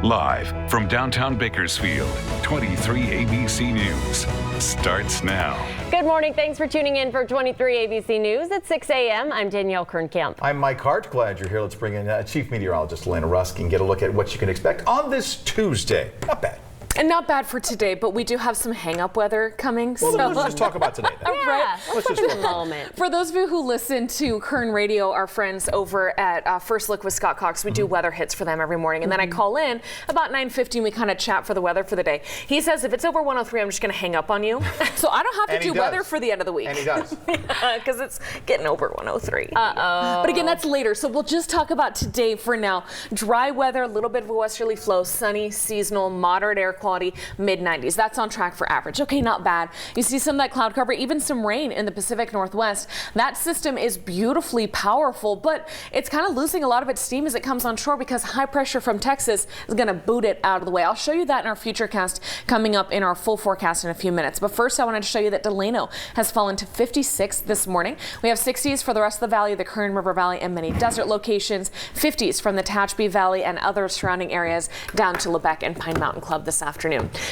Live from downtown Bakersfield, 23 ABC News starts now. Good morning. Thanks for tuning in for 23 ABC News at 6 a.m. I'm Danielle Kernkamp. I'm Mike Hart. Glad you're here. Let's bring in Chief Meteorologist Elena Rusk and get a look at what you can expect on this Tuesday. Not bad. And not bad for today, but we do have some hang-up weather coming. Well, let's just talk about today then. Yeah, let's just a moment. For those of you who listen to Kern Radio, our friends over at First Look with Scott Cox, we do weather hits for them every morning. And then I call in about 9:50 we kind of chat for the weather for the day. He says if it's over 103, I'm just going to hang up on you. So I don't have to do weather for the end of the week. And he does. Because it's getting over 103. Uh-oh. But again, that's later. So we'll just talk about today for now. Dry weather, a little bit of a westerly flow, sunny, seasonal, moderate air quality, mid-90s. That's on track for average. Okay, not bad. You see some of that cloud cover, even some rain in the Pacific Northwest. That system is beautifully powerful, but it's kind of losing a lot of its steam as it comes on shore because high pressure from Texas is going to boot it out of the way. I'll show you that in our futurecast coming up in our full forecast in a few minutes. But first, I wanted to show you that Delano has fallen to 56 this morning. We have 60s for the rest of the valley, the Kern River Valley, and many desert locations. 50s from the Tehachapi Valley and other surrounding areas down to Lebec and Pine Mountain Club this afternoon.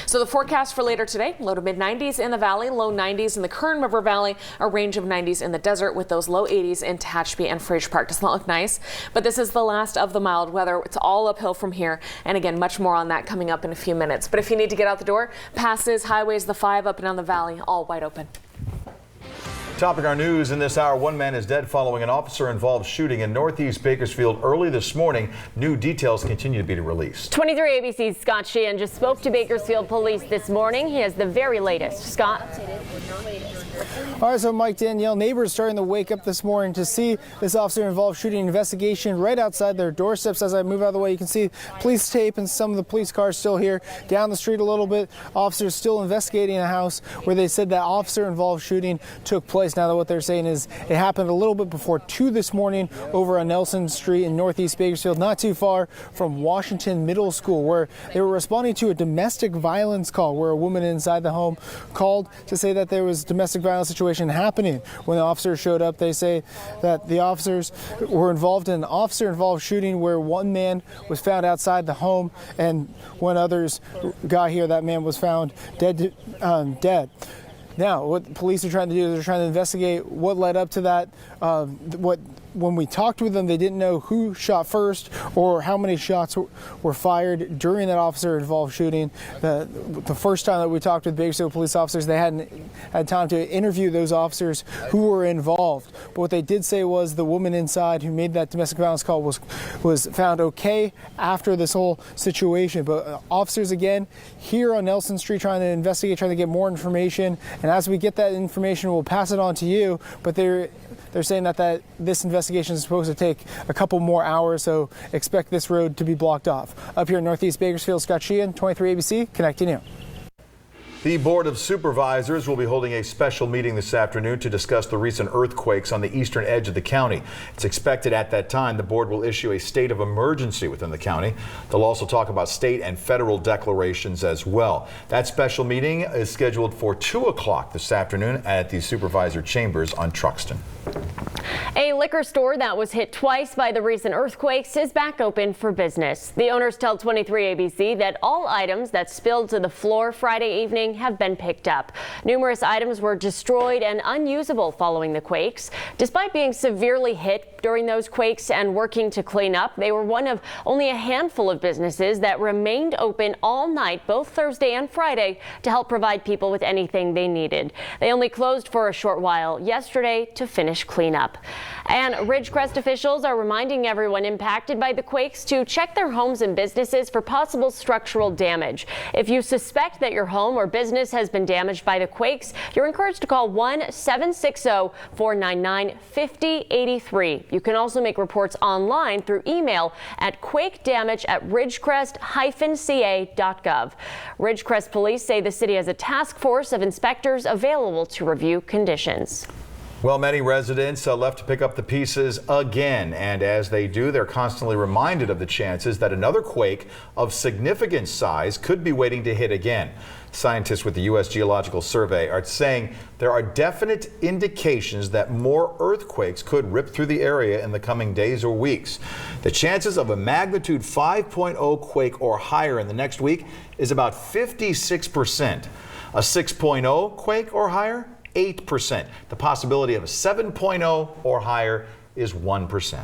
So the forecast for later today, low to mid 90s in the valley, low 90s in the Kern River Valley, a range of 90s in the desert with those low 80s in Tehachapi and Fraser Park. Does not look nice, but this is the last of the mild weather. It's all uphill from here. And again, much more on that coming up in a few minutes. But if you need to get out the door, passes, highways, the 5 up and down the valley, all wide open. Topping our news in this hour, one man is dead following an officer-involved shooting in Northeast Bakersfield early this morning. New details continue to be released. 23 ABC's Scott Sheehan just spoke to Bakersfield police this morning. He has the very latest. Scott? All right, so Mike, Danielle, neighbors starting to wake up this morning to see this officer-involved shooting investigation right outside their doorsteps. As I move out of the way, you can see police tape and some of the police cars still here. Down the street a little bit, officers still investigating a house where they said that officer-involved shooting took place. Now, what they're saying is it happened a little bit before 2 this morning over on Nelson Street in Northeast Bakersfield, not too far from Washington Middle School, where they were responding to a domestic violence call where a woman inside the home called to say that there was domestic violence situation happening. When the officers showed up, they say that the officers were involved in an officer-involved shooting where one man was found outside the home, and when others got here, that man was found dead. Now, what police are trying to do is they're trying to investigate what led up to that. When we talked with them, they didn't know who shot first or how many shots were fired during that officer-involved shooting. The first time that we talked with Bakersfield police officers, they hadn't had time to interview those officers who were involved. But what they did say was the woman inside who made that domestic violence call was found okay after this whole situation. But officers, again, here on Nelson Street trying to investigate, trying to get more information. And as we get that information, we'll pass it on to you. But they're saying that this investigation is supposed to take a couple more hours, so expect this road to be blocked off. Up here in Northeast Bakersfield, Scott Sheehan, 23 ABC, connecting you. The Board of Supervisors will be holding a special meeting this afternoon to discuss the recent earthquakes on the eastern edge of the county. It's expected at that time the board will issue a state of emergency within the county. They'll also talk about state and federal declarations as well. That special meeting is scheduled for 2 o'clock this afternoon at the Supervisor Chambers on Truxton. A liquor store that was hit twice by the recent earthquakes is back open for business. The owners tell 23 ABC that all items that spilled to the floor Friday evening have been picked up. Numerous items were destroyed and unusable following the quakes. Despite being severely hit during those quakes and working to clean up, they were one of only a handful of businesses that remained open all night, both Thursday and Friday, to help provide people with anything they needed. They only closed for a short while yesterday to finish cleanup. And Ridgecrest officials are reminding everyone impacted by the quakes to check their homes and businesses for possible structural damage. If you suspect that your home or business has been damaged by the quakes, you're encouraged to call 1-760-499-5083. You can also make reports online through email at quakedamage@ridgecrest-ca.gov. Ridgecrest police say the city has a task force of inspectors available to review conditions. Well, many residents left to pick up the pieces again, and as they do, they're constantly reminded of the chances that another quake of significant size could be waiting to hit again. Scientists with the U.S. Geological Survey are saying there are definite indications that more earthquakes could rip through the area in the coming days or weeks. The chances of a magnitude 5.0 quake or higher in the next week is about 56%. A 6.0 quake or higher, 8%. The possibility of a 7.0 or higher is 1%.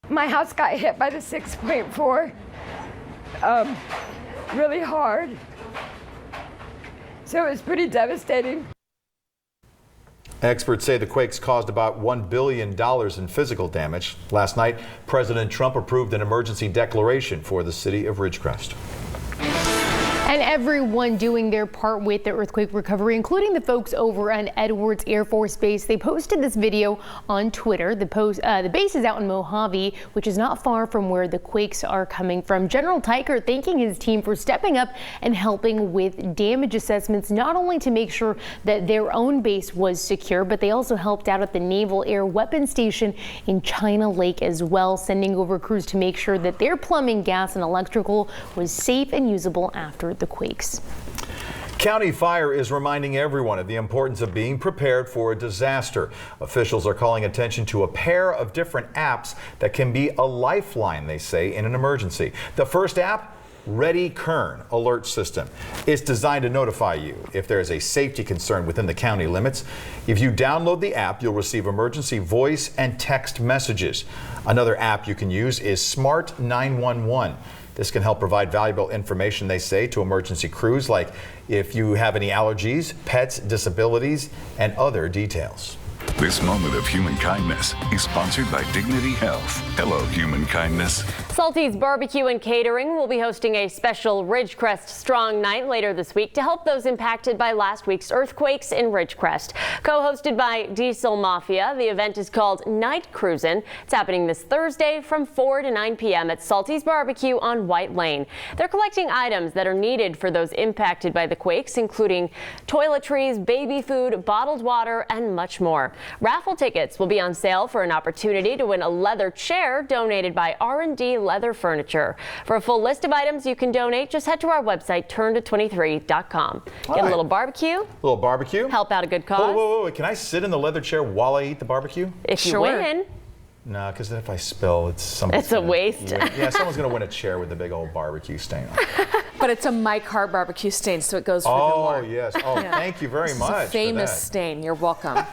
My house got hit by the 6.4 really hard. So it was pretty devastating. Experts say the quakes caused about $1 billion in physical damage. Last night, President Trump approved an emergency declaration for the city of Ridgecrest. And everyone doing their part with the earthquake recovery, including the folks over on Edwards Air Force Base. They posted this video on Twitter. The base is out in Mojave, which is not far from where the quakes are coming from. General Teicher thanking his team for stepping up and helping with damage assessments, not only to make sure that their own base was secure, but they also helped out at the Naval Air Weapons Station in China Lake as well, sending over crews to make sure that their plumbing, gas, and electrical was safe and usable after the quakes. County Fire is reminding everyone of the importance of being prepared for a disaster. Officials are calling attention to a pair of different apps that can be a lifeline, they say, in an emergency. The first app, Ready Kern Alert System. It's designed to notify you if there is a safety concern within the county limits. If you download the app, you'll receive emergency voice and text messages. Another app you can use is Smart 911. This can help provide valuable information, they say, to emergency crews, like if you have any allergies, pets, disabilities, and other details. This moment of human kindness is sponsored by Dignity Health. Hello, human kindness. Salty's Barbecue and Catering will be hosting a special Ridgecrest Strong Night later this week to help those impacted by last week's earthquakes in Ridgecrest. Co-hosted by Diesel Mafia, the event is called Night Cruisin'. It's happening this Thursday from 4 to 9 p.m. at Salty's Barbecue on White Lane. They're collecting items that are needed for those impacted by the quakes, including toiletries, baby food, bottled water, and much more. Raffle tickets will be on sale for an opportunity to win a leather chair donated by R&D Leather Furniture. For a full list of items you can donate, just head to our website, turnto23.com. Get a little barbecue. Help out a good cause. Whoa. Can I sit in the leather chair while I eat the barbecue? If you win. No, because if I spill, it's a waste. Yeah, someone's going to win a chair with a big old barbecue stain on it. But it's a Mike Hart barbecue stain, so it goes for more. Yes. Thank you very much. It's a famous stain. You're welcome.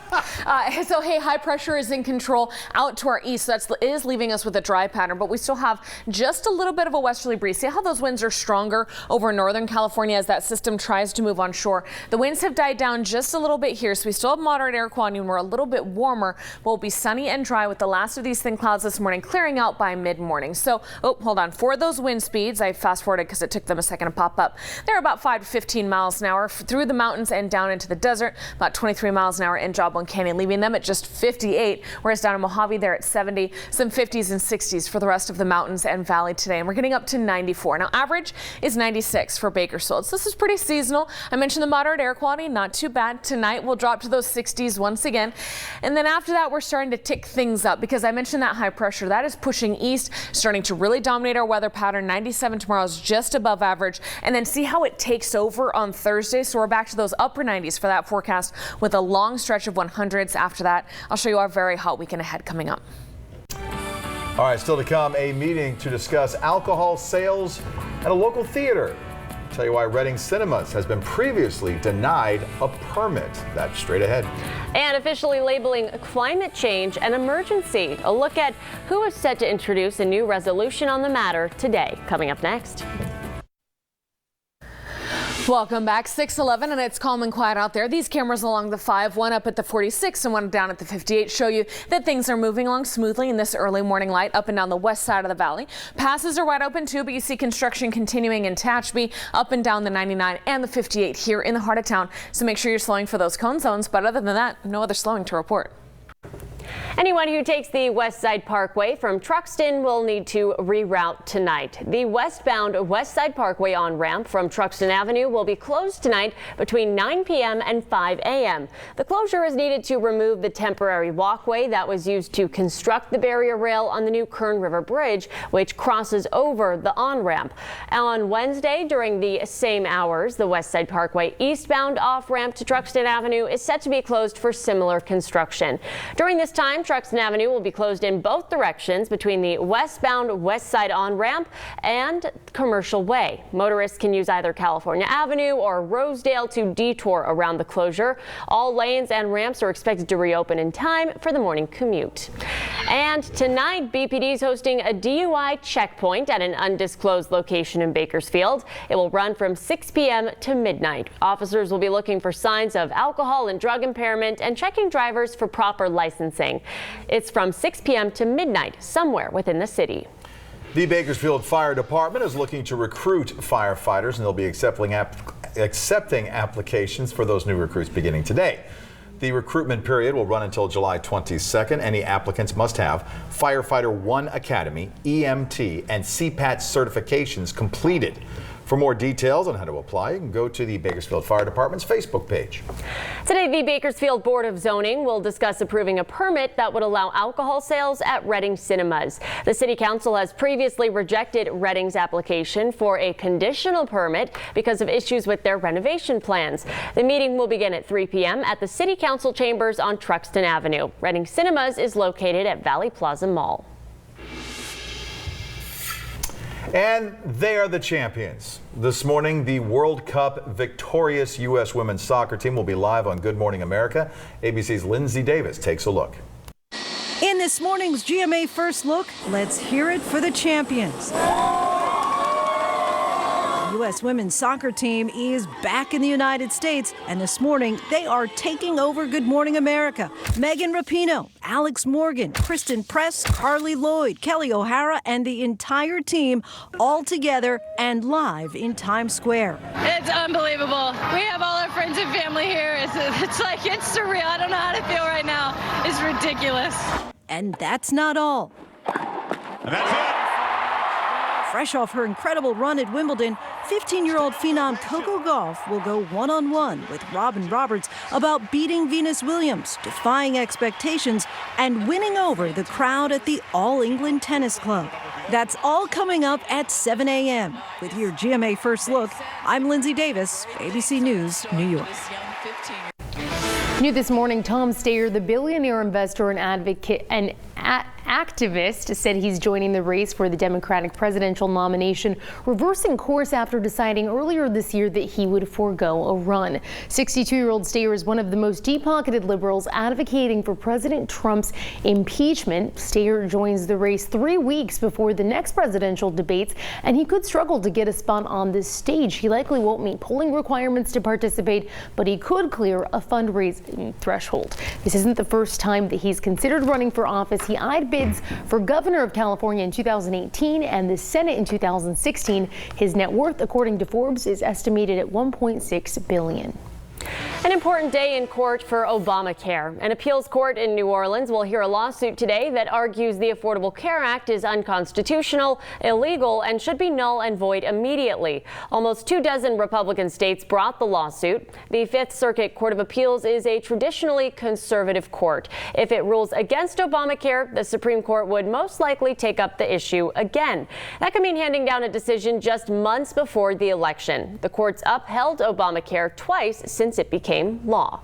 So, hey, high pressure is in control out to our east. So that is leaving us with a dry pattern, but we still have just a little bit of a westerly breeze. See how those winds are stronger over Northern California as that system tries to move on shore. The winds have died down just a little bit here, so we still have moderate air quality and we're a little bit warmer, but we'll be sunny and dry with the last of these thin clouds this morning clearing out by mid-morning. So, hold on. For those wind speeds, I fast-forwarded because it took them a second to pop up. They're about 5 to 15 miles an hour through the mountains and down into the desert, about 23 miles an hour in Job 1 Canyon, leaving them at just 58, whereas down in Mojave, they're at 70, some 50s and 60s for the rest of the mountains and valley today. And we're getting up to 94. Now, average is 96 for Bakersfield. So this is pretty seasonal. I mentioned the moderate air quality, not too bad. Tonight, we'll drop to those 60s once again. And then after that, we're starting to tick things up because I mentioned that high pressure. That is pushing east, starting to really dominate our weather pattern. 97 tomorrow is just above average. And then see how it takes over on Thursday. So we're back to those upper 90s for that forecast with a long stretch of 100s after that. I'll show you our very hot weekend ahead coming up. All right, still to come, a meeting to discuss alcohol sales at a local theater. Tell you why Reading Cinemas has been previously denied a permit. That's straight ahead. And officially labeling climate change an emergency. A look at who is set to introduce a new resolution on the matter today. Coming up next. Welcome back. 6:11 and it's calm and quiet out there. These cameras along the 5, one up at the 46 and one down at the 58 show you that things are moving along smoothly in this early morning light up and down the west side of the valley. Passes are wide open too, but you see construction continuing in Tehachapi up and down the 99 and the 58 here in the heart of town. So make sure you're slowing for those cone zones. But other than that, no other slowing to report. Anyone who takes the West Side Parkway from Truxton will need to reroute tonight. The westbound West Side Parkway on-ramp from Truxton Avenue will be closed tonight between 9 p.m. and 5 a.m. The closure is needed to remove the temporary walkway that was used to construct the barrier rail on the new Kern River Bridge, which crosses over the on-ramp. On Wednesday, during the same hours, the West Side Parkway eastbound off-ramp to Truxton Avenue is set to be closed for similar construction. During this time, Truxton Avenue will be closed in both directions between the westbound West Side on-ramp and Commercial Way. Motorists can use either California Avenue or Rosedale to detour around the closure. All lanes and ramps are expected to reopen in time for the morning commute. And tonight, BPD is hosting a DUI checkpoint at an undisclosed location in Bakersfield. It will run from 6 p.m. to midnight. Officers will be looking for signs of alcohol and drug impairment and checking drivers for proper licensing. It's from 6 p.m. to midnight somewhere within the city. The Bakersfield Fire Department is looking to recruit firefighters, and they'll be accepting applications for those new recruits beginning today. The recruitment period will run until July 22nd. Any applicants must have Firefighter 1 Academy, EMT, and CPAT certifications completed. For more details on how to apply, you can go to the Bakersfield Fire Department's Facebook page. Today, the Bakersfield Board of Zoning will discuss approving a permit that would allow alcohol sales at Reading Cinemas. The City Council has previously rejected Reading's application for a conditional permit because of issues with their renovation plans. The meeting will begin at 3 p.m. at the City Council chambers on Truxton Avenue. Reading Cinemas is located at Valley Plaza Mall. And they are the champions. This morning, the World Cup victorious U.S. women's soccer team will be live on Good Morning America. ABC's Lindsay Davis takes a look. In this morning's GMA First Look, let's hear it for the champions. The U.S. women's soccer team is back in the United States, and this morning they are taking over Good Morning America. Megan Rapinoe, Alex Morgan, Kristen Press, Carly Lloyd, Kelly O'Hara, and the entire team all together and live in Times Square. It's unbelievable. We have all our friends and family here. It's surreal. I don't know how to feel right now. It's ridiculous. And that's not all. And that's it. Fresh off her incredible run at Wimbledon, 15-year-old phenom Coco Gauff will go one-on-one with Robin Roberts about beating Venus Williams, defying expectations, and winning over the crowd at the All England Tennis Club. That's all coming up at 7 a.m. With your GMA First Look, I'm Lindsay Davis, ABC News, New York. New this morning, Tom Steyer, the billionaire investor and advocate and activist, said he's joining the race for the Democratic presidential nomination, reversing course after deciding earlier this year that he would forego a run. 62-year-old Steyer is one of the most deep-pocketed liberals advocating for President Trump's impeachment. Steyer joins the race 3 weeks before the next presidential debates, and he could struggle to get a spot on this stage. He likely won't meet polling requirements to participate, but he could clear a fundraising threshold. This isn't the first time that he's considered running for office. He eyed bids for governor of California in 2018 and the Senate in 2016. His net worth, according to Forbes, is estimated at $1.6 billion. An important day in court for Obamacare. An appeals court in New Orleans will hear a lawsuit today that argues the Affordable Care Act is unconstitutional, illegal, and should be null and void immediately. Almost 24 Republican states brought the lawsuit. The Fifth Circuit Court of Appeals is a traditionally conservative court. If it rules against Obamacare, the Supreme Court would most likely take up the issue again. That could mean handing down a decision just months before the election. The courts upheld Obamacare twice since it became law.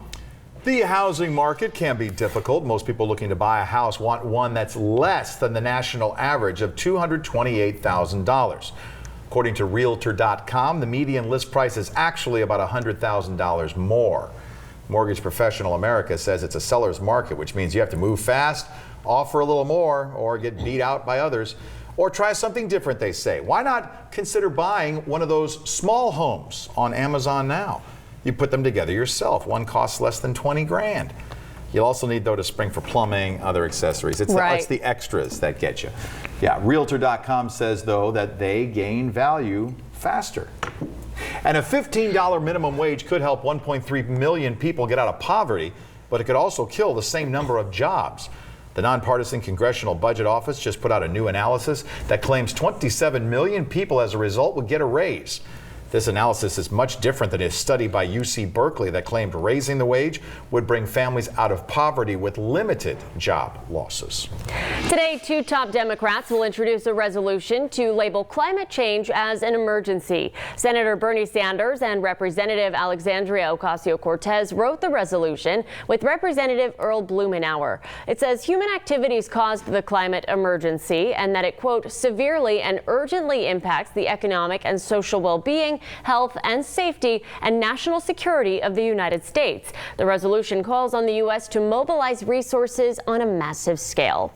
The housing market can be difficult. Most people looking to buy a house want one that's less than the national average of $228,000. According to Realtor.com, the median list price is actually about $100,000 more. Mortgage Professional America says it's a seller's market, which means you have to move fast, offer a little more, or get beat out by others. Or try something different, they say. Why not consider buying one of those small homes on Amazon now? You put them together yourself. One costs less than 20 grand. You'll also need, though, to spring for plumbing, other accessories. It's the extras that get you. Yeah, Realtor.com says, though, that they gain value faster. And a $15 minimum wage could help 1.3 million people get out of poverty, but it could also kill the same number of jobs. The nonpartisan Congressional Budget Office just put out a new analysis that claims 27 million people as a result will get a raise. This analysis is much different than a study by UC Berkeley that claimed raising the wage would bring families out of poverty with limited job losses. Today, 2 top Democrats will introduce a resolution to label climate change as an emergency. Senator Bernie Sanders and Representative Alexandria Ocasio-Cortez wrote the resolution with Representative Earl Blumenauer. It says human activities caused the climate emergency and that it, quote, severely and urgently impacts the economic and social well-being, health and safety, and national security of the United States. The resolution calls on the U.S. to mobilize resources on a massive scale.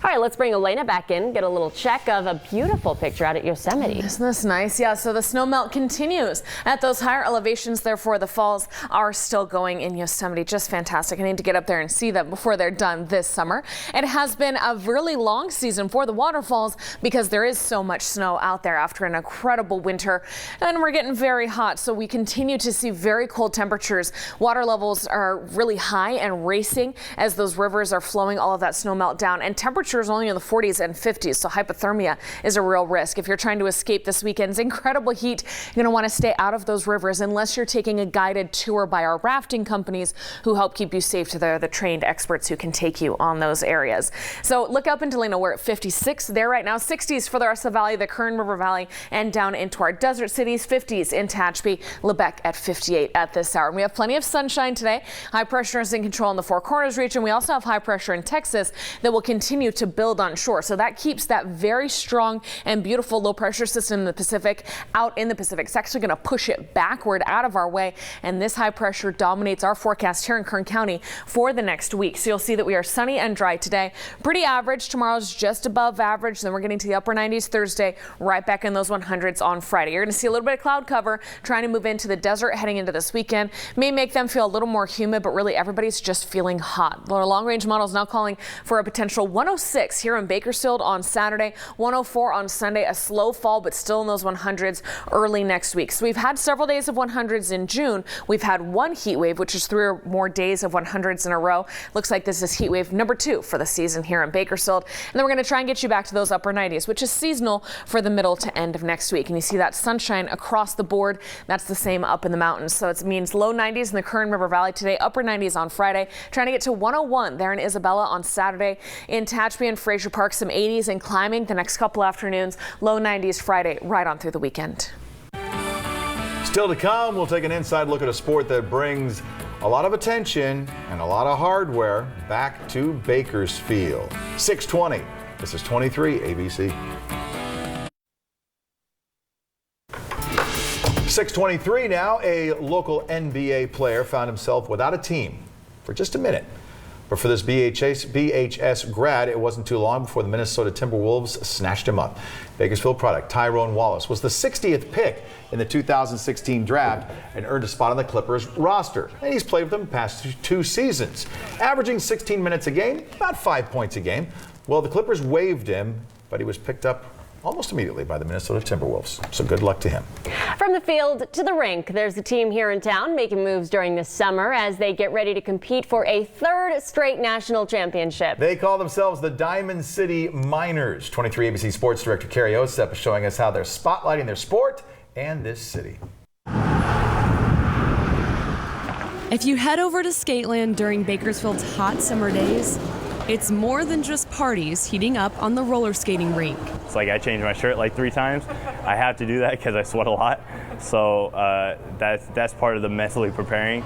All right, let's bring Elena back in, get a little check of a beautiful picture out at Yosemite. Isn't this nice? Yeah, so the snow melt continues at those higher elevations. Therefore, the falls are still going in Yosemite. Just fantastic. I need to get up there and see them before they're done this summer. It has been a really long season for the waterfalls because there is so much snow out there after an incredible winter. And we're getting very hot, so we continue to see very cold temperatures. Water levels are really high and racing as those rivers are flowing all of that snow melt down. And temperatures only in the 40s and 50s, so hypothermia is a real risk. If you're trying to escape this weekend's incredible heat, you're going to want to stay out of those rivers unless you're taking a guided tour by our rafting companies who help keep you safe. They're the trained experts who can take you on those areas. So look up in Delano. We're at 56 there right now, 60s for the rest of the valley, the Kern River Valley, and down into our desert cities, 50s in Tehachapi, Lebec at 58 at this hour. And we have plenty of sunshine today. High pressure is in control in the Four Corners region. We also have high pressure in Texas that will continue to build on shore. So that keeps that very strong and beautiful low pressure system in the Pacific out in the Pacific. It's actually going to push it backward out of our way. And this high pressure dominates our forecast here in Kern County for the next week. So you'll see that we are sunny and dry today. Pretty average. Tomorrow's just above average. Then we're getting to the upper 90s Thursday, right back in those 100s on Friday. You're going to see a little bit of cloud cover trying to move into the desert heading into this weekend. May make them feel a little more humid, but really everybody's just feeling hot. Our long range model is now calling for a potential 106 here in Bakersfield on Saturday, 104 on Sunday, a slow fall, but still in those 100s early next week. So we've had several days of 100s in June. We've had one heat wave, which is 3 or more days of 100s in a row. Looks like this is heat wave number 2 for the season here in Bakersfield. And then we're going to try and get you back to those upper 90s, which is seasonal for the middle to end of next week. And you see that sunshine across the board. That's the same up in the mountains. So it means low 90s in the Kern River Valley today, upper 90s on Friday, trying to get to 101 there in Isabella on Saturday. In Tehachapi and Fraser Park, some 80s and climbing the next couple afternoons, low 90s Friday right on through the weekend. Still to come, we'll take an inside look at a sport that brings a lot of attention and a lot of hardware back to Bakersfield. 6:20. This is 23 ABC. 6:23 now. A local NBA player found himself without a team for just a minute. But for this BHS grad, it wasn't too long before the Minnesota Timberwolves snatched him up. Bakersfield product Tyrone Wallace was the 60th pick in the 2016 draft and earned a spot on the Clippers roster. And he's played with them the past 2 seasons, averaging 16 minutes a game, about 5 points a game. Well, the Clippers waived him, but he was picked up almost immediately by the Minnesota Timberwolves. So good luck to him. From the field to the rink, there's a team here in town making moves during the summer as they get ready to compete for a 3rd straight national championship. They call themselves the Diamond City Miners. 23 ABC Sports Director Carrie Osep is showing us how they're spotlighting their sport and this city. If you head over to Skateland during Bakersfield's hot summer days, it's more than just parties heating up on the roller skating rink. It's like I change my shirt like 3 times. I have to do that because I sweat a lot. So that's part of the mentally preparing.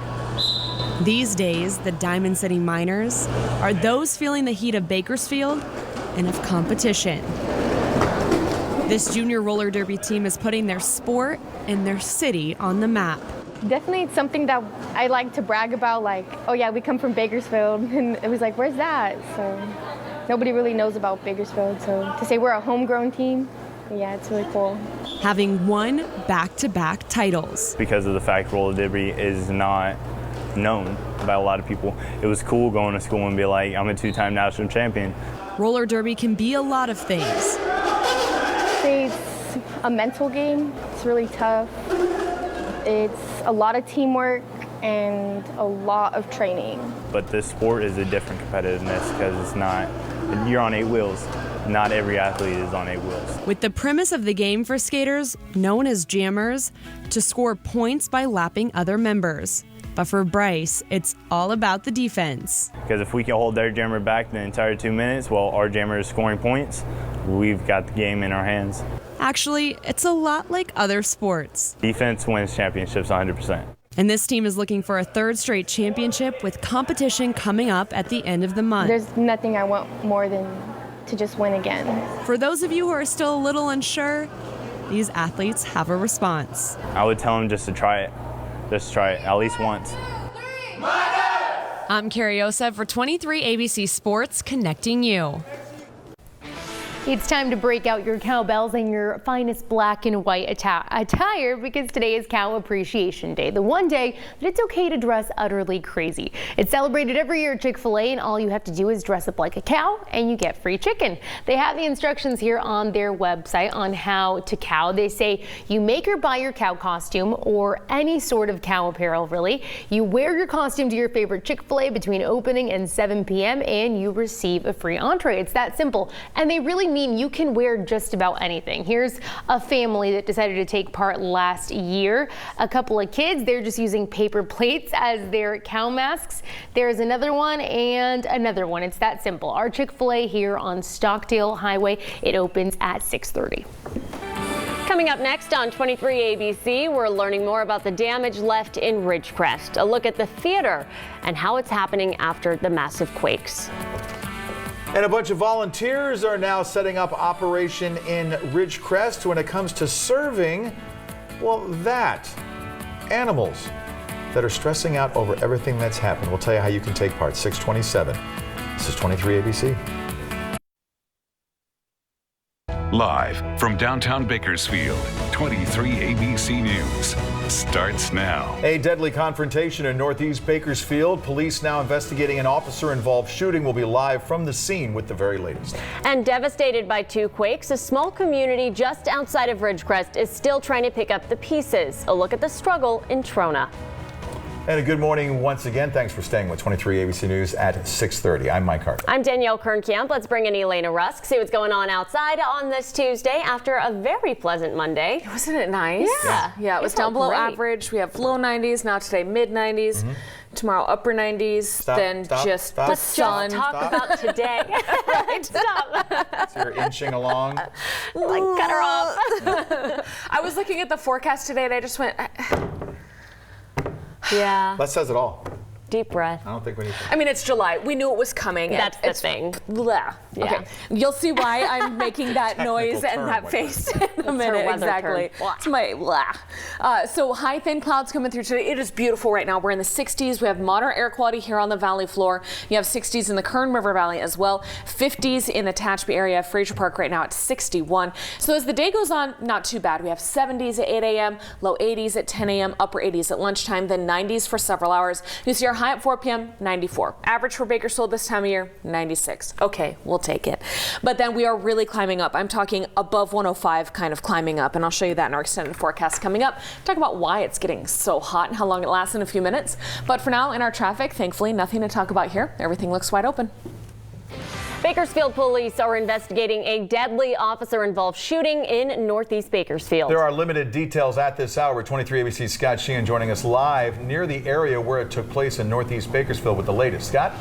These days, the Diamond City Miners are those feeling the heat of Bakersfield and of competition. This junior roller derby team is putting their sport and their city on the map. Definitely it's something that I like to brag about, like, oh yeah, we come from Bakersfield, and it was like, where's that? So nobody really knows about Bakersfield, so to say we're a homegrown team, yeah, it's really cool. Having won back-to-back titles. Because of the fact roller derby is not known by a lot of people, it was cool going to school and be like, I'm a 2-time national champion. Roller derby can be a lot of things. It's a mental game, it's really tough. It's a lot of teamwork, and a lot of training. But this sport is a different competitiveness because it's not, you're on 8 wheels. Not every athlete is on 8 wheels. With the premise of the game for skaters, known as jammers, to score points by lapping other members. But for Bryce, it's all about the defense. Because if we can hold their jammer back the entire 2 minutes while our jammer is scoring points, we've got the game in our hands. Actually, it's a lot like other sports. Defense wins championships 100%. And this team is looking for a 3rd straight championship with competition coming up at the end of the month. There's nothing I want more than to just win again. For those of you who are still a little unsure, these athletes have a response. I would tell them just to try it. Just try it at least once. I'm Carrie Yosef for 23 ABC Sports, connecting you. It's time to break out your cowbells and your finest black and white attire because today is Cow Appreciation Day, the one day that it's okay to dress utterly crazy. It's celebrated every year at Chick-fil-A, and all you have to do is dress up like a cow and you get free chicken. They have the instructions here on their website on how to cow. They say you make or buy your cow costume or any sort of cow apparel, really. You wear your costume to your favorite Chick-fil-A between opening and 7 p.m. and you receive a free entree. It's that simple, and they really mean you can wear just about anything. Here's a family that decided to take part last year. A couple of kids, they're just using paper plates as their cow masks. There's another one and another one. It's that simple. Our Chick-fil-A here on Stockdale Highway. It opens at 6:30. Coming up next on 23 ABC, we're learning more about the damage left in Ridgecrest. A look at the theater and how it's happening after the massive quakes. And a bunch of volunteers are now setting up operation in Ridgecrest when it comes to serving, well, animals that are stressing out over everything that's happened. We'll tell you how you can take part. 6:27. This is 23 ABC. Live from downtown Bakersfield, 23 ABC News starts now. A deadly confrontation in Northeast Bakersfield. Police now investigating an officer-involved shooting. Will be live from the scene with the very latest. And devastated by 2 quakes, a small community just outside of Ridgecrest is still trying to pick up the pieces. A look at the struggle in Trona. And a good morning once again. Thanks for staying with 23 ABC News at 6:30. I'm Mike Hart. I'm Danielle Kernkamp. Let's bring in Elena Rusk, see what's going on outside on this Tuesday after a very pleasant Monday. Wasn't it nice? Yeah, it was down below average. We have low 90s, now today mid 90s. Tomorrow upper 90s, the sun. Talk about today. Right, stop. So you're inching along. Like, cut her off. I was looking at the forecast today and I just went, yeah. That says it all. Deep breath. I don't think we need to. I mean, it's July. We knew it was coming. That's the thing. Blah. Yeah. Okay. You'll see why I'm making that noise and that face in a minute. Exactly. It's my blah. So high thin clouds coming through today. It is beautiful right now. We're in the 60s. We have moderate air quality here on the valley floor. You have 60s in the Kern River Valley as well. 50s in the Tehachapi area. Fraser Park right now at 61. So as the day goes on, not too bad. We have 70s at 8 a.m., low 80s at 10 a.m., upper 80s at lunchtime, then 90s for several hours. You see our high at 4 p.m., 94. Average for Bakersfield this time of year, 96. Okay, we'll take it. But then we are really climbing up. I'm talking above 105 kind of climbing up, and I'll show you that in our extended forecast coming up. Talk about why it's getting so hot and how long it lasts in a few minutes. But for now, in our traffic, thankfully, nothing to talk about here. Everything looks wide open. Bakersfield police are investigating a deadly officer-involved shooting in Northeast Bakersfield. There are limited details at this hour. 23 ABC's Scott Sheehan joining us live near the area where it took place in Northeast Bakersfield with the latest. Scott?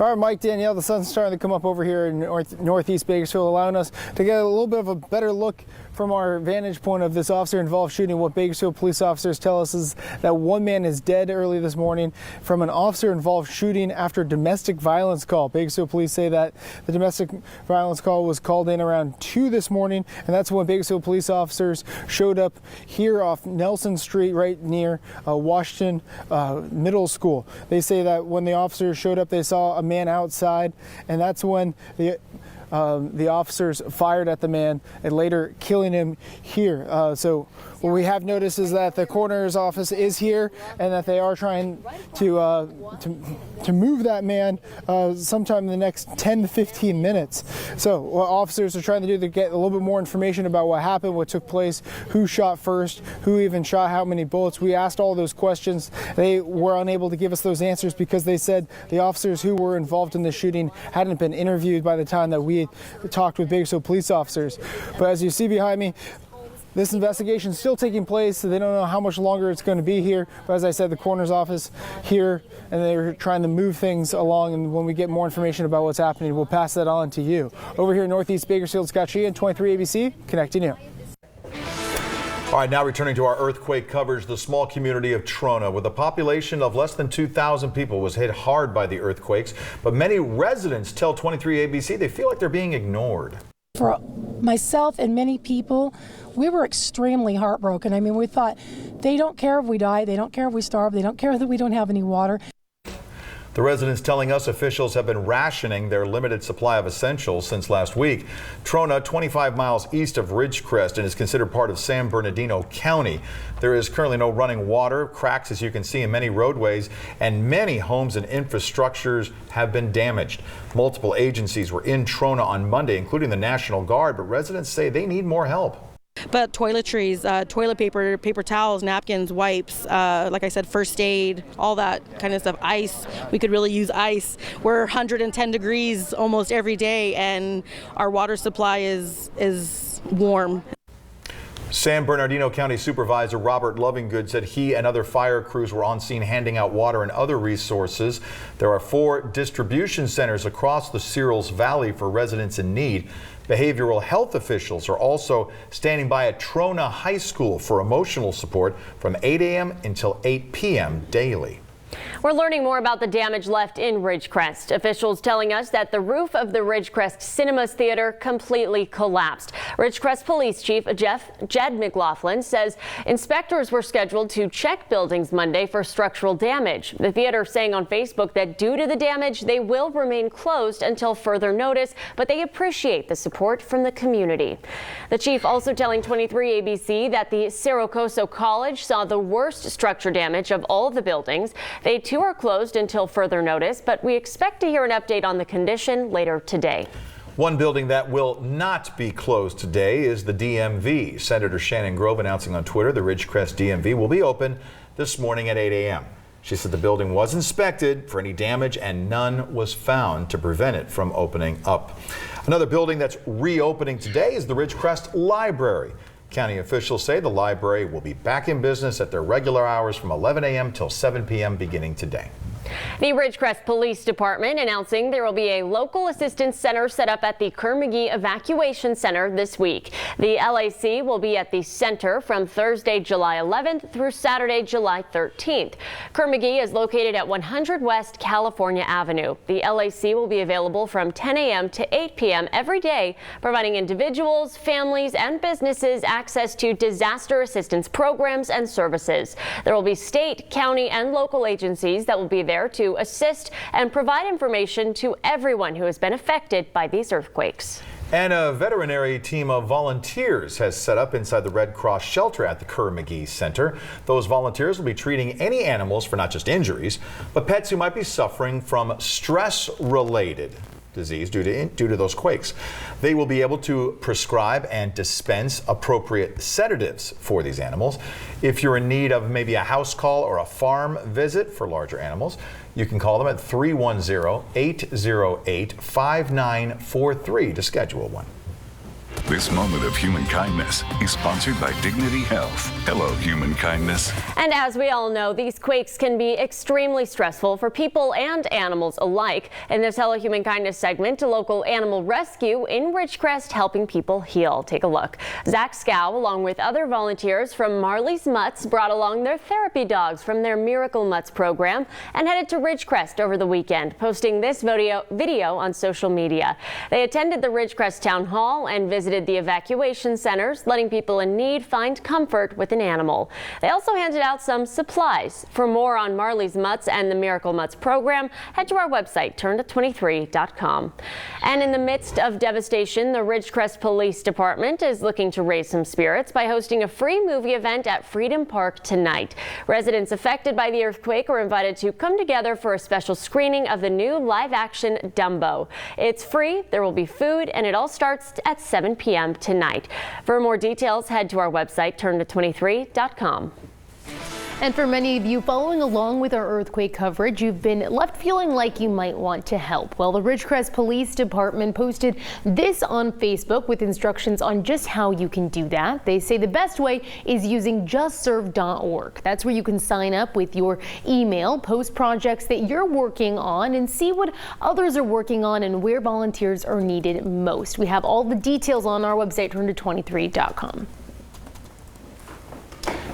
All right, Mike, Danielle, the sun's starting to come up over here in Northeast Bakersfield, allowing us to get a little bit of a better look from our vantage point of this officer-involved shooting. What Bakersfield police officers tell us is that one man is dead early this morning from an officer-involved shooting after a domestic violence call. Bakersfield police say that the domestic violence call was called in around 2 this morning, and that's when Bakersfield police officers showed up here off Nelson Street right near Washington Middle School. They say that when the officers showed up, they saw a man outside, and that's when the the officers fired at the man and later killing him here. So what we have noticed is that the coroner's office is here and that they are trying to move that man sometime in the next 10 to 15 minutes. So what officers are trying to do to get a little bit more information about what happened, what took place, who shot first, who even shot how many bullets. We asked all those questions. They were unable to give us those answers because they said the officers who were involved in the shooting hadn't been interviewed by the time that we talked with Bakersfield police officers. But as you see behind me, this investigation is still taking place, so they don't know how much longer it's going to be here. But as I said, the coroner's office here, and they're trying to move things along. And when we get more information about what's happening, we'll pass that on to you. Over here in Northeast Bakersfield, Scott Sheehan, 23 ABC, connecting you. All right, now returning to our earthquake coverage, the small community of Trona, with a population of less than 2,000 people, was hit hard by the earthquakes. But many residents tell 23 ABC they feel like they're being ignored. For myself and many people, we were extremely heartbroken. I mean, we thought, they don't care if we die, they don't care if we starve, they don't care that we don't have any water. The residents telling us officials have been rationing their limited supply of essentials since last week. Trona, 25 miles east of Ridgecrest, and is considered part of San Bernardino County. There is currently no running water, cracks as you can see in many roadways, and many homes and infrastructures have been damaged. Multiple agencies were in Trona on Monday, including the National Guard, but residents say they need more help. But toiletries, toilet paper, paper towels, napkins, wipes, like I said, first aid, all that kind of stuff. Ice, we could really use ice. We're 110 degrees almost every day, and our water supply is warm. San Bernardino County Supervisor Robert Lovingood said he and other fire crews were on scene handing out water and other resources. There are 4 distribution centers across the Searles Valley for residents in need. Behavioral health officials are also standing by at Trona High School for emotional support from 8 a.m. until 8 p.m. daily. We're learning more about the damage left in Ridgecrest. Officials telling us that the roof of the Ridgecrest Cinemas Theater completely collapsed. Ridgecrest Police Chief Jed McLaughlin says inspectors were scheduled to check buildings Monday for structural damage. The theater saying on Facebook that due to the damage, they will remain closed until further notice, but they appreciate the support from the community. The chief also telling 23 ABC that the Cerro Coso College saw the worst structure damage of all the buildings. They too are closed until further notice, but we expect to hear an update on the condition later today. One building that will not be closed today is the DMV. Senator Shannon Grove announcing on Twitter the Ridgecrest DMV will be open this morning at 8 a.m. She said the building was inspected for any damage and none was found to prevent it from opening up. Another building that's reopening today is the Ridgecrest Library. County officials say the library will be back in business at their regular hours from 11 a.m. till 7 p.m. beginning today. The Ridgecrest Police Department announcing there will be a local assistance center set up at the Kerr-McGee Evacuation Center this week. The LAC will be at the center from Thursday, July 11th through Saturday, July 13th. Kerr-McGee is located at 100 West California Avenue. The LAC will be available from 10 a.m. to 8 p.m. every day, providing individuals, families, and businesses access to disaster assistance programs and services. There will be state, county, and local agencies that will be there to assist and provide information to everyone who has been affected by these earthquakes. And a veterinary team of volunteers has set up inside the Red Cross shelter at the Kerr-McGee Center. Those volunteers will be treating any animals for not just injuries, but pets who might be suffering from stress-related disease due to those quakes. They will be able to prescribe and dispense appropriate sedatives for these animals. If you're in need of maybe a house call or a farm visit for larger animals, you can call them at 310-808-5943 to schedule one. This moment of human kindness is sponsored by Dignity Health. Hello, human kindness. And as we all know, these quakes can be extremely stressful for people and animals alike. In this Hello Human Kindness segment, a local animal rescue in Ridgecrest helping people heal. Take a look. Zach Scow, along with other volunteers from Marley's Mutts, brought along their therapy dogs from their Miracle Mutts program and headed to Ridgecrest over the weekend, posting this video on social media. They attended the Ridgecrest Town Hall and visited visited the evacuation centers, letting people in need find comfort with an animal. They also handed out some supplies. For more on Marley's Mutts and the Miracle Mutts program, head to our website, turnto23.com. And in the midst of devastation, the Ridgecrest Police Department is looking to raise some spirits by hosting a free movie event at Freedom Park tonight. Residents affected by the earthquake are invited to come together for a special screening of the new live-action Dumbo. It's free, there will be food, and it all starts at 7 p.m. tonight. For more details, head to our website, turnto23.com. And for many of you following along with our earthquake coverage, you've been left feeling like you might want to help. Well, the Ridgecrest Police Department posted this on Facebook with instructions on just how you can do that. They say the best way is using justserve.org. That's where you can sign up with your email, post projects that you're working on, and see what others are working on and where volunteers are needed most. We have all the details on our website, turnto23.com.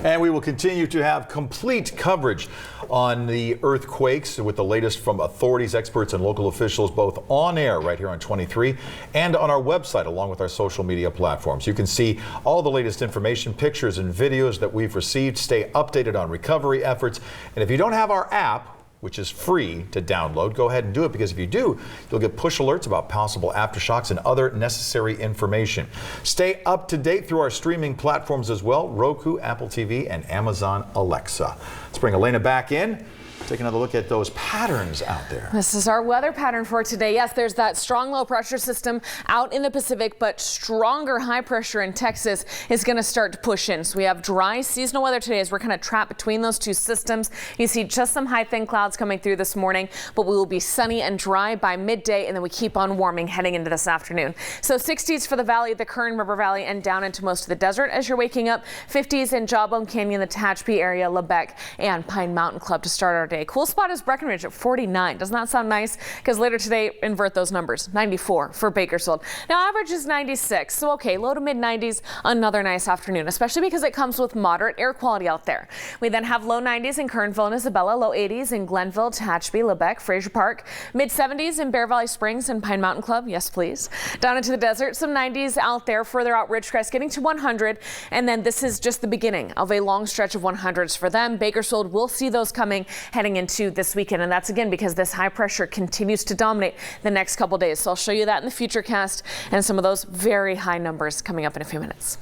And we will continue to have complete coverage on the earthquakes with the latest from authorities, experts, and local officials, both on air right here on 23 and on our website, along with our social media platforms. You can see all the latest information, pictures, and videos that we've received. Stay updated on recovery efforts. And if you don't have our app, which is free to download, go ahead and do it, because if you do, you'll get push alerts about possible aftershocks and other necessary information. Stay up to date through our streaming platforms as well, Roku, Apple TV, and Amazon Alexa. Let's bring Elena back in. Take another look at those patterns out there. This is our weather pattern for today. Yes, there's that strong low pressure system out in the Pacific, but stronger high pressure in Texas is going to start to push in. So we have dry seasonal weather today as we're kind of trapped between those two systems. You see just some high thin clouds coming through this morning, but we will be sunny and dry by midday, and then we keep on warming heading into this afternoon. So 60s for the valley, the Kern River Valley, and down into most of the desert as you're waking up. 50s in Jawbone Canyon, the Tehachapi area, Lebec, and Pine Mountain Club to start our day. Cool spot is Breckenridge at 49. Doesn't that sound nice? Because later today, invert those numbers. 94 for Bakersfield. Now average is 96. So okay, low to mid 90s, another nice afternoon, especially because it comes with moderate air quality out there. We then have low 90s in Kernville and Isabella, low 80s in Glenville, Tehachapi, Lebec, Fraser Park, mid 70s in Bear Valley Springs and Pine Mountain Club. Yes, please. Down into the desert, some 90s out there, further out Ridgecrest, getting to 100. And then this is just the beginning of a long stretch of 100s for them. Bakersfield will see those coming heading into this weekend, and that's again because this high pressure continues to dominate the next couple days. So I'll show you that in the future cast and some of those very high numbers coming up in a few minutes.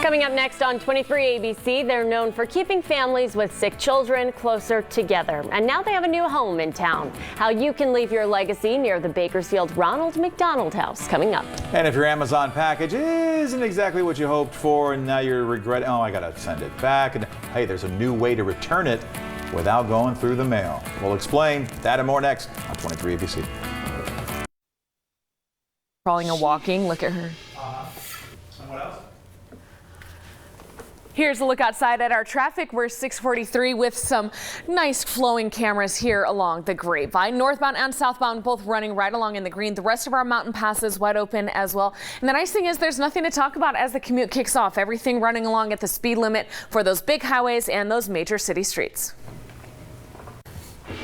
Coming up next on 23 ABC, they're known for keeping families with sick children closer together. And now they have a new home in town. How you can leave your legacy near the Bakersfield Ronald McDonald House coming up. And if your Amazon package isn't exactly what you hoped for and now you're regretting, oh, I gotta send it back. And hey, there's a new way to return it without going through the mail. We'll explain that and more next on 23 ABC. Crawling and walking, look at her. Someone else? Here's a look outside at our traffic. We're 643 with some nice flowing cameras here along the Grapevine. Northbound and southbound both running right along in the green. The rest of our mountain passes wide open as well. And the nice thing is there's nothing to talk about as the commute kicks off. Everything running along at the speed limit for those big highways and those major city streets.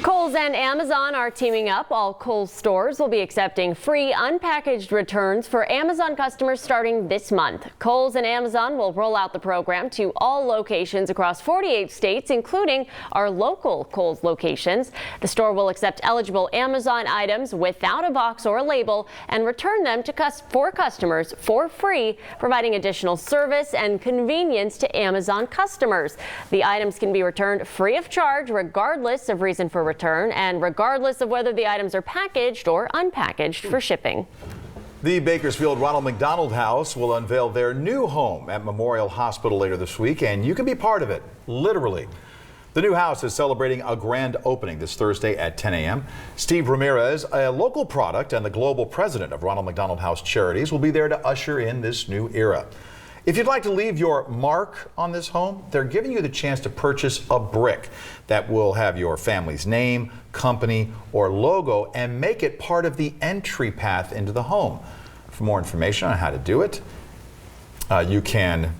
Kohl's and Amazon are teaming up. All Kohl's stores will be accepting free unpackaged returns for Amazon customers starting this month. Kohl's and Amazon will roll out the program to all locations across 48 states, including our local Kohl's locations. The store will accept eligible Amazon items without a box or a label and return them to customers for free, providing additional service and convenience to Amazon customers. The items can be returned free of charge regardless of reason for return and regardless of whether the items are packaged or unpackaged for shipping. The Bakersfield Ronald McDonald House will unveil their new home at Memorial Hospital later this week, and you can be part of it, literally. The new house is celebrating a grand opening this Thursday at 10 a.m. Steve Ramirez, a local product and the global president of Ronald McDonald House Charities, will be there to usher in this new era. If you'd like to leave your mark on this home, they're giving you the chance to purchase a brick that will have your family's name, company, or logo and make it part of the entry path into the home. For more information on how to do it, you can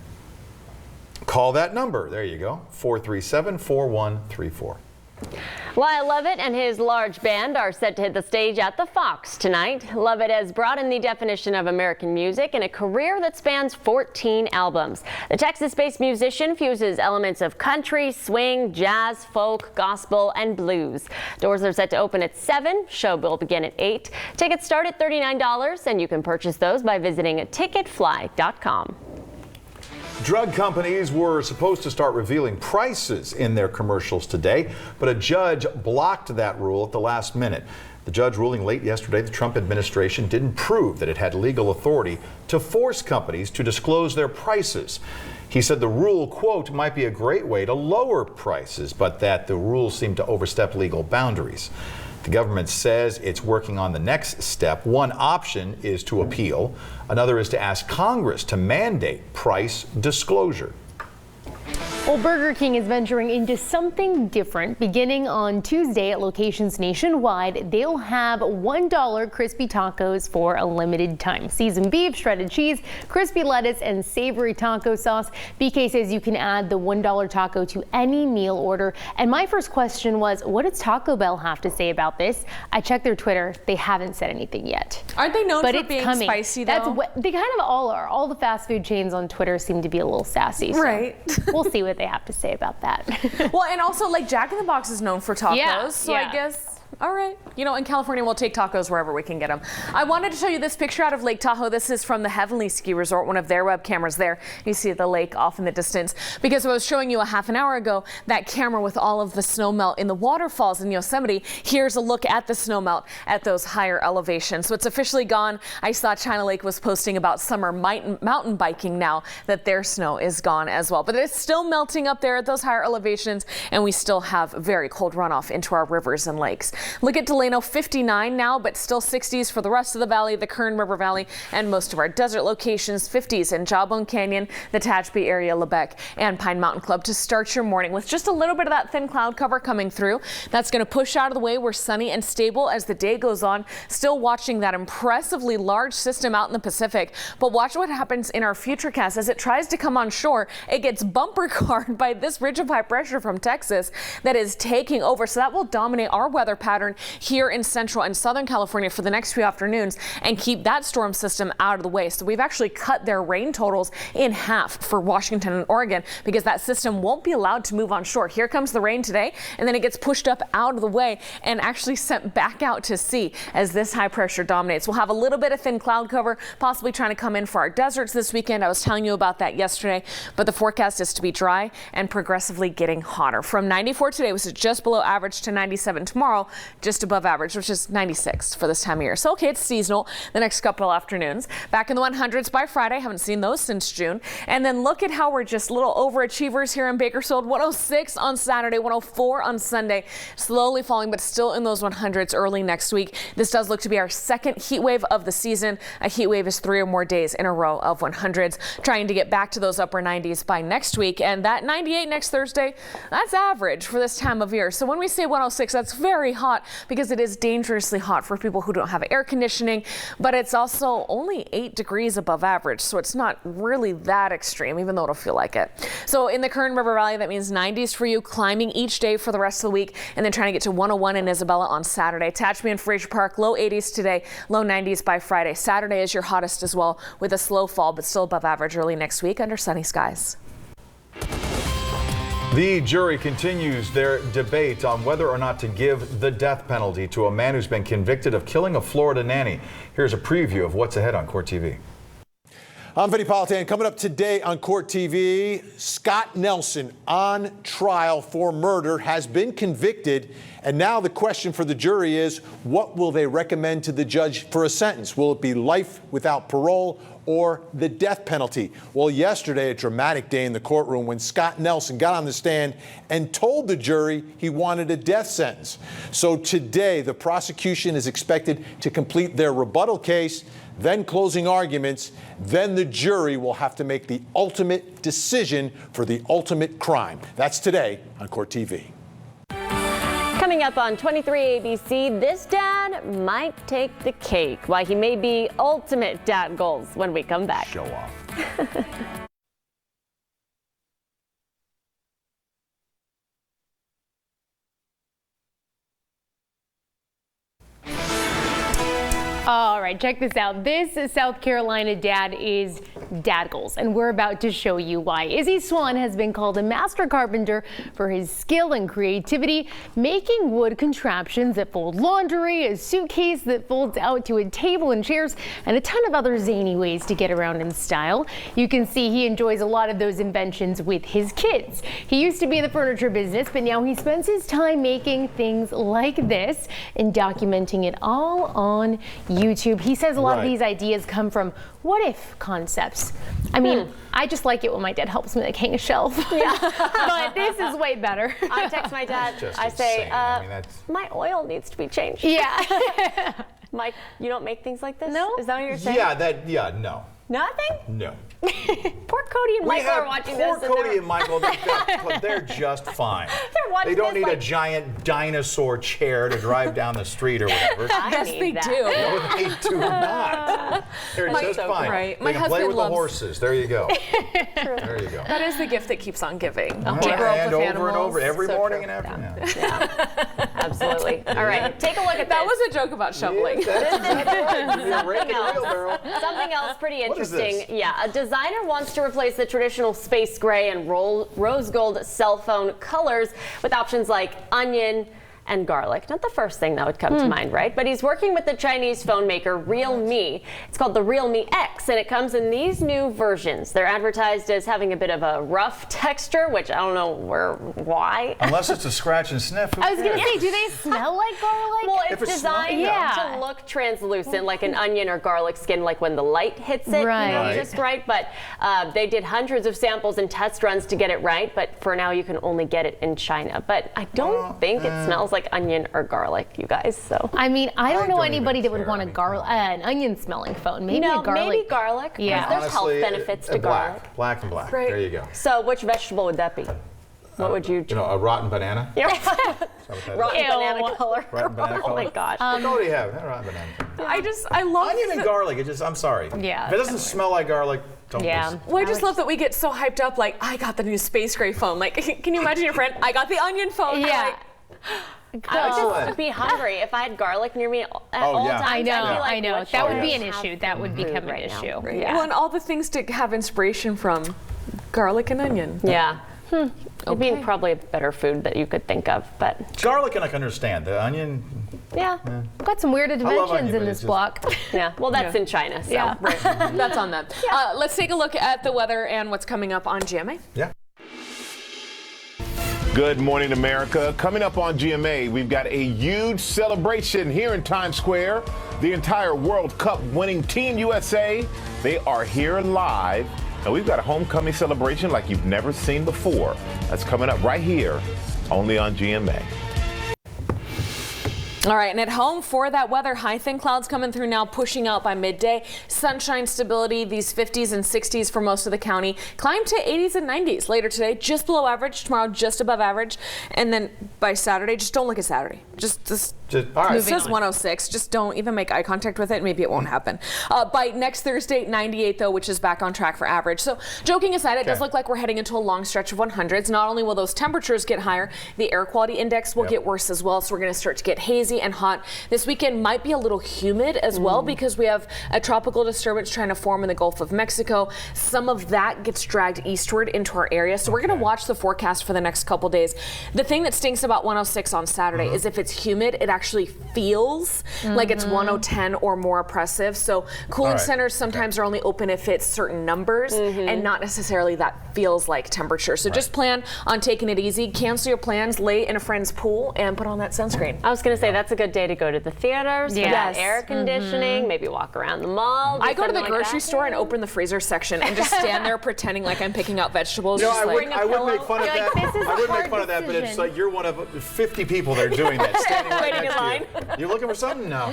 call that number. There you go, 437-4134. Lyle Lovett and his large band are set to hit the stage at the Fox tonight. Lovett has broadened the definition of American music in a career that spans 14 albums. The Texas-based musician fuses elements of country, swing, jazz, folk, gospel, and blues. Doors are set to open at 7. Show will begin at 8. Tickets start at $39, and you can purchase those by visiting ticketfly.com. Drug companies were supposed to start revealing prices in their commercials today, but a judge blocked that rule at the last minute. The judge ruling late yesterday the Trump administration didn't prove that it had legal authority to force companies to disclose their prices. He said the rule, quote, might be a great way to lower prices, but that the rules seem to overstep legal boundaries. The government says it's working on the next step. One option is to appeal. Another is to ask Congress to mandate price disclosure. Well, Burger King is venturing into something different. Beginning on Tuesday at locations nationwide, they'll have $1 crispy tacos for a limited time. Seasoned beef, shredded cheese, crispy lettuce, and savory taco sauce. BK says you can add the $1 taco to any meal order. And my first question was, what does Taco Bell have to say about this? I checked their Twitter. They haven't said anything yet. Aren't they known but for it's being coming. spicy, though? That's what they kind of all are. All the fast food chains on Twitter seem to be a little sassy. So right. We'll see what they have to say about that. Well, and also like Jack in the Box is known for tacos, Yeah, so yeah. I guess, all right. You know, in California, we'll take tacos wherever we can get them. I wanted to show you this picture out of Lake Tahoe. This is from the Heavenly Ski Resort, one of their web cameras there. You see the lake off in the distance. Because I was showing you a half an hour ago, that camera with all of the snow melt in the waterfalls in Yosemite. Here's a look at the snow melt at those higher elevations. So it's officially gone. I saw China Lake was posting about summer mountain biking now that their snow is gone as well. But it's still melting up there at those higher elevations, and we still have very cold runoff into our rivers and lakes. Look at Delano, 59 now, but still 60s for the rest of the valley, the Kern River Valley, and most of our desert locations, 50s in Jawbone Canyon, the Tehachapi area, Lebec, and Pine Mountain Club to start your morning with just a little bit of that thin cloud cover coming through. That's going to push out of the way. We're sunny and stable as the day goes on. Still watching that impressively large system out in the Pacific, but watch what happens in our futurecast as it tries to come on shore. It gets bumper carred by this ridge of high pressure from Texas that is taking over. So that will dominate our weather pattern here in central and southern California for the next few afternoons and keep that storm system out of the way. So we've actually cut their rain totals in half for Washington and Oregon because that system won't be allowed to move on shore. Here comes the rain today, and then it gets pushed up out of the way and actually sent back out to sea as this high pressure dominates. We'll have a little bit of thin cloud cover, possibly trying to come in for our deserts this weekend. I was telling you about that yesterday, but the forecast is to be dry and progressively getting hotter. From 94 today, which is just below average, to 97 tomorrow, just above average, which is 96 for this time of year. So, okay, it's seasonal the next couple of afternoons. Back in the 100s by Friday. Haven't seen those since June. And then look at how we're just little overachievers here in Bakersfield. 106 on Saturday, 104 on Sunday. Slowly falling, but still in those 100s early next week. This does look to be our second heat wave of the season. A heat wave is 3 or more days in a row of 100s. Trying to get back to those upper 90s by next week. And that 98 next Thursday, that's average for this time of year. So when we say 106, that's very hot because it is dangerously hot for people who don't have air conditioning, but it's also only 8 degrees above average, so it's not really that extreme, even though it'll feel like it. So in the Kern River Valley, that means 90s for you, climbing each day for the rest of the week, and then trying to get to 101 in Isabella on Saturday. Tehachapi and Fraser Park, low 80s today, low 90s by Friday. Saturday is your hottest as well, with a slow fall, but still above average early next week under sunny skies. The jury continues their debate on whether or not to give the death penalty to a man who's been convicted of killing a Florida nanny. Here's a preview of what's ahead on Court TV. I'm Vinny Politan. Coming up today on Court TV, Scott Nelson on trial for murder has been convicted. And now the question for the jury is, what will they recommend to the judge for a sentence? Will it be life without parole or the death penalty? Well, yesterday, a dramatic day in the courtroom when Scott Nelson got on the stand and told the jury he wanted a death sentence. So today, the prosecution is expected to complete their rebuttal case, then closing arguments, then the jury will have to make the ultimate decision for the ultimate crime. That's today on Court TV. Coming up on 23 ABC, this dad might take the cake. Why he may be ultimate dad goals when we come back. Show off. All right, check this out. This South Carolina dad is dad goals, and we're about to show you why. Izzy Swan has been called a master carpenter for his skill and creativity, making wood contraptions that fold laundry, a suitcase that folds out to a table and chairs, and a ton of other zany ways to get around in style. You can see he enjoys a lot of those inventions with his kids. He used to be in the furniture business, but now he spends his time making things like this and documenting it all on YouTube. He says a lot of these ideas come from what if concepts. I mean, I just like it when my dad helps me like hang a shelf. Yeah. But this is way better. I text my dad. I say, my oil needs to be changed. Yeah. Mike, you don't make things like this? No. Is that what you're saying? Yeah, no. Nothing? No. Poor Cody and Michael are watching this. Poor Cody and Michael, they're just fine. They don't need a giant dinosaur chair to drive down the street or whatever. Yes, they do. No, they do not. They're just fine. Right. They can play with the horses. There you go. There you go. That is the gift that keeps on giving. And over and over, every morning and afternoon. Yeah. Absolutely. All right, take a look at that. That was a joke about shoveling. Something else pretty interesting. Yeah, a designer wants to replace the traditional space gray and rose gold cell phone colors with options like onion and garlic. Not the first thing that would come to mind, right? But he's working with the Chinese phone maker Realme. It's called the Realme X, and it comes in these new versions. They're advertised as having a bit of a rough texture, which I don't know why. Unless it's a scratch and sniff. I was going to say, do they smell like garlic? Well, it's designed to look translucent, like an onion or garlic skin, like when the light hits it, just right. But they did hundreds of samples and test runs to get it right, but for now you can only get it in China. But I don't think it smells like onion or garlic, you guys. So I mean, I don't know anybody that would want an onion smelling phone. Maybe a garlic. Maybe garlic. Yeah. There's health benefits to garlic. Black and black. Right. There you go. So which vegetable would that be? What would you? You know, a rotten banana. Yeah. Rotten banana color. Rotten banana color. Oh my gosh. What color do you have? Rotten banana. I love onion and garlic. I'm sorry. Yeah. If it doesn't smell like garlic, don't listen. Well, I just love that we get so hyped up. Like, I got the new space gray phone. Like, can you imagine your friend? I got the onion phone. Yeah. I would just be hungry if I had garlic near me at all times. I know. That would be an issue. That would become an issue. Yeah. Well, and all the things to have inspiration from, garlic and onion. Yeah. It'd be probably a better food that you could think of, but garlic I can understand. The onion. Yeah. Got some weird dimensions in this block. Yeah. Well, that's in China, so That's on them. Let's take a look at the weather and what's coming up on GMA. Yeah. Good morning, America. Coming up on GMA, we've got a huge celebration here in Times Square. The entire World Cup winning Team USA, they are here live. And we've got a homecoming celebration like you've never seen before. That's coming up right here, only on GMA. All right, and at home for that weather, high thin clouds coming through now, pushing out by midday. Sunshine stability, these 50s and 60s for most of the county. Climb to 80s and 90s later today, just below average. Tomorrow, just above average. And then by Saturday, just don't look at Saturday. Just all right. It says 106. Just don't even make eye contact with it. Maybe it won't happen. By next Thursday, 98 though, which is back on track for average. So joking aside, it does look like we're heading into a long stretch of 100s. Not only will those temperatures get higher, the air quality index will get worse as well. So we're going to start to get hazy and hot. This weekend might be a little humid as well because we have a tropical disturbance trying to form in the Gulf of Mexico. Some of that gets dragged eastward into our area. So we're going to watch the forecast for the next couple days. The thing that stinks about 106 on Saturday is if it's humid, it actually feels like it's 110 or more oppressive. So cooling centers sometimes are only open if it's certain numbers and not necessarily that feels like temperature. So just plan on taking it easy. Cancel your plans, lay in a friend's pool, and put on that sunscreen. I was going to say that's a good day to go to the theaters, get air conditioning, maybe walk around the mall. I go to the grocery store and open the freezer section and just stand there pretending like I'm picking out vegetables. You know, I would make fun of that. I would make fun of that, but it's like you're one of 50 people that are doing that, standing right waiting in line. You looking for something? No,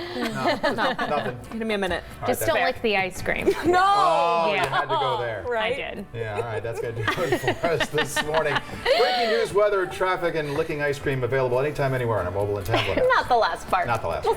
nothing. Give me a minute. Just don't like the ice cream. No. Oh, you had to go there. Right. I did. Yeah, all right, that's going to do it for us this morning. Breaking news, weather, traffic, and licking ice cream available anytime, anywhere on our mobile and tablet. Not the last part. Not the last part.